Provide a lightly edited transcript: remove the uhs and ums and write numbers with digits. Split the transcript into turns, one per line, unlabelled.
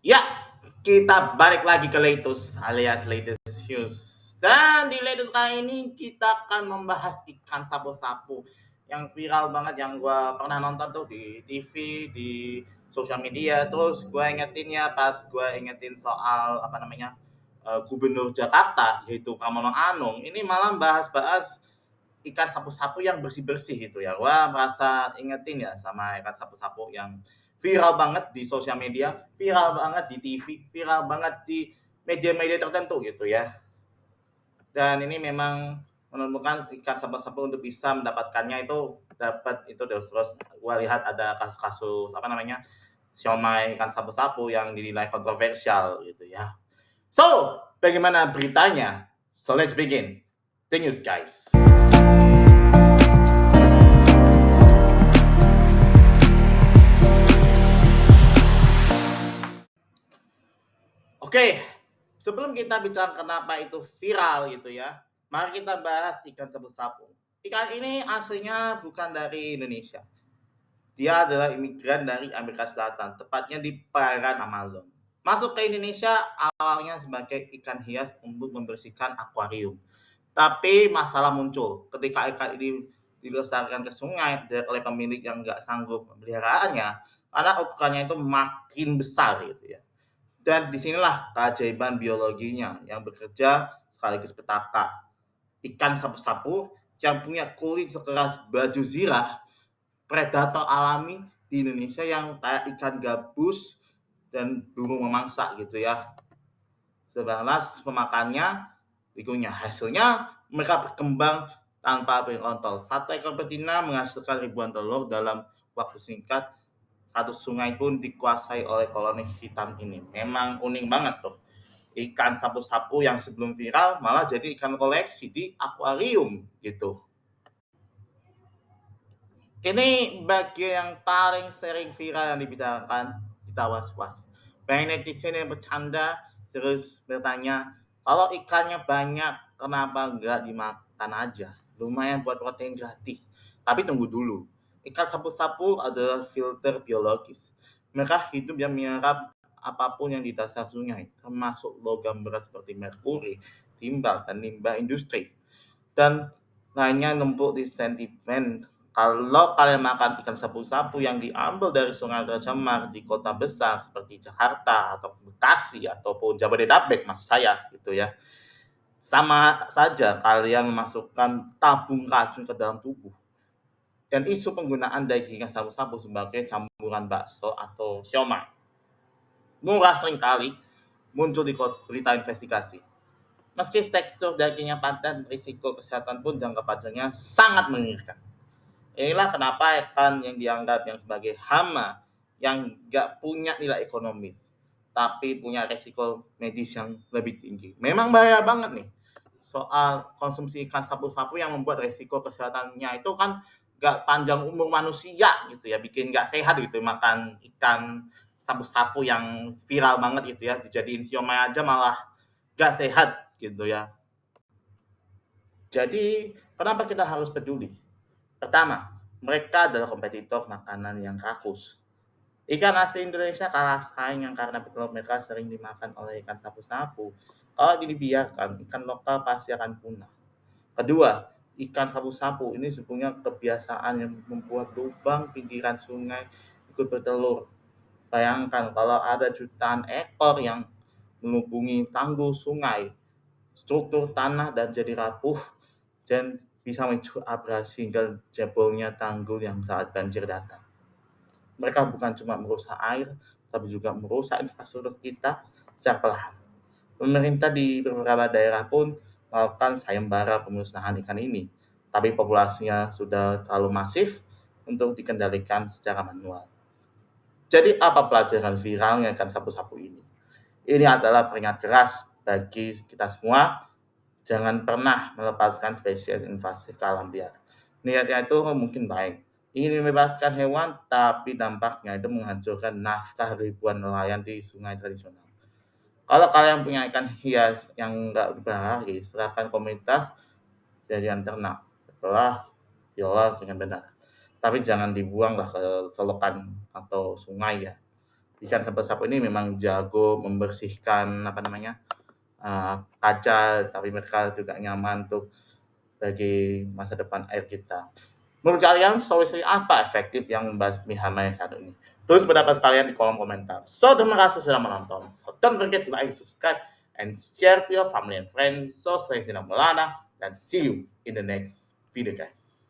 Ya, kita balik lagi ke latest alias latest news. Dan di latest kali ini kita akan membahas ikan sapu-sapu yang viral banget yang gua pernah nonton tuh di TV, di sosial media. Terus gua ingetin ya pas gua ingetin soal apa namanya Gubernur Jakarta yaitu Pramono Anung. Ini malah bahas-bahas ikan sapu-sapu yang bersih-bersih gitu ya. Wah, merasa ingetin ya sama ikan sapu-sapu yang viral banget di sosial media, viral banget di TV, viral banget di media-media tertentu gitu ya. Dan ini memang menemukan ikan sapu-sapu untuk bisa mendapatkannya itu dapat itu terus gua lihat ada kasus-kasus apa namanya siomay ikan sapu-sapu yang dinilai kontroversial gitu ya. So, bagaimana beritanya? So let's begin. The news guys. Oke, sebelum kita bicara kenapa itu viral gitu ya, mari kita bahas ikan sapu-sapu. Ikan ini aslinya bukan dari Indonesia. Dia adalah imigran dari Amerika Selatan, tepatnya di perairan Amazon. Masuk ke Indonesia awalnya sebagai ikan hias untuk membersihkan akuarium. Tapi masalah muncul ketika ikan ini dilestarikan ke sungai oleh pemilik yang nggak sanggup memeliharaannya, karena ukurannya itu makin besar gitu ya. Dan disinilah keajaiban biologinya yang bekerja sekaligus petaka. Ikan sapu-sapu yang punya kulit sekeras baju zirah, predator alami di Indonesia yang kayak ikan gabus dan burung memangsa gitu ya. Sebalas pemakannya, berikutnya hasilnya mereka berkembang tanpa berkontrol. Satu ekor betina menghasilkan ribuan telur dalam waktu singkat. Satu sungai pun dikuasai oleh koloni hitam ini. Memang unik banget tuh. Ikan sapu-sapu yang sebelum viral malah jadi ikan koleksi di akuarium gitu. Ini bagian yang paling sering viral yang dibicarakan, kita was-was. Banyak netizen yang bercanda terus bertanya, kalau ikannya banyak kenapa nggak dimakan aja? Lumayan buat protein gratis. Tapi tunggu dulu, ikan sapu-sapu adalah filter biologis. Mereka hidup yang menyerap apapun yang di dasar sungai, termasuk logam berat seperti merkuri, timbal, dan limbah industri. Dan lainnya numpuk di sentimen. Kalau kalian makan ikan sapu-sapu yang diambil dari sungai tercemar di kota besar seperti Jakarta atau Bekasi ataupun Jabodetabek maksud saya gitu ya. Sama saja kalian memasukkan tabung racun ke dalam tubuh. Dan isu penggunaan daging ikan sapu-sapu sebagai campuran bakso atau siomay murah seringkali muncul di berita investigasi. Meski tekstur dagingnya padat, risiko kesehatan pun jangka panjangnya sangat mengerikan. Inilah kenapa ikan yang dianggap yang sebagai hama yang nggak punya nilai ekonomis, tapi punya resiko medis yang lebih tinggi. Memang bahaya banget nih soal konsumsi ikan sapu-sapu yang membuat resiko kesehatannya itu kan nggak panjang umur manusia gitu ya, bikin nggak sehat gitu makan ikan sapu-sapu yang viral banget gitu ya, dijadiin siomay aja malah nggak sehat gitu ya. Jadi, kenapa kita harus peduli? Pertama, mereka adalah kompetitor makanan yang rakus. Ikan asli Indonesia kalah saing yang karena petelur mereka sering dimakan oleh ikan sapu-sapu. Kalau dibiarkan, ikan lokal pasti akan punah. Kedua, ikan sapu-sapu ini sebenarnya kebiasaan yang membuat lubang pinggiran sungai ikut bertelur. Bayangkan kalau ada jutaan ekor yang menghubungi tanggul sungai, struktur tanah dan jadi rapuh dan bisa memicu abrasi hingga jebolnya tanggul yang saat banjir datang. Mereka bukan cuma merusak air, tapi juga merusak infrastruktur kita secara perlahan. Pemerintah di beberapa daerah pun melakukan sayembara pemusnahan ikan ini, tapi populasinya sudah terlalu masif untuk dikendalikan secara manual. Jadi apa pelajaran viralnya ikan sapu-sapu ini? Ini adalah peringat keras bagi kita semua. Jangan pernah melepaskan spesies invasif ke alam liar. Niatnya itu mungkin baik, ingin membebaskan hewan, tapi dampaknya itu menghancurkan nafkah ribuan nelayan di sungai tradisional. Kalau kalian punya ikan hias yang nggak berlari, serahkan komunitas jadian ternak. Setelah diolah dengan benar. Tapi jangan dibuanglah ke selokan atau sungai ya. ikan sapu-sapu ini memang jago membersihkan kaca, tapi mereka juga nyaman untuk bagi masa depan air kita. Menurut kalian solusi apa efektif yang membasmi hama yang satu ini? Tulis pendapat kalian di kolom komentar. So, terima kasih sudah menonton. So, don't forget to like, subscribe, and share to your family and friends. So, stay safe, Melana, and see you in the next video, guys.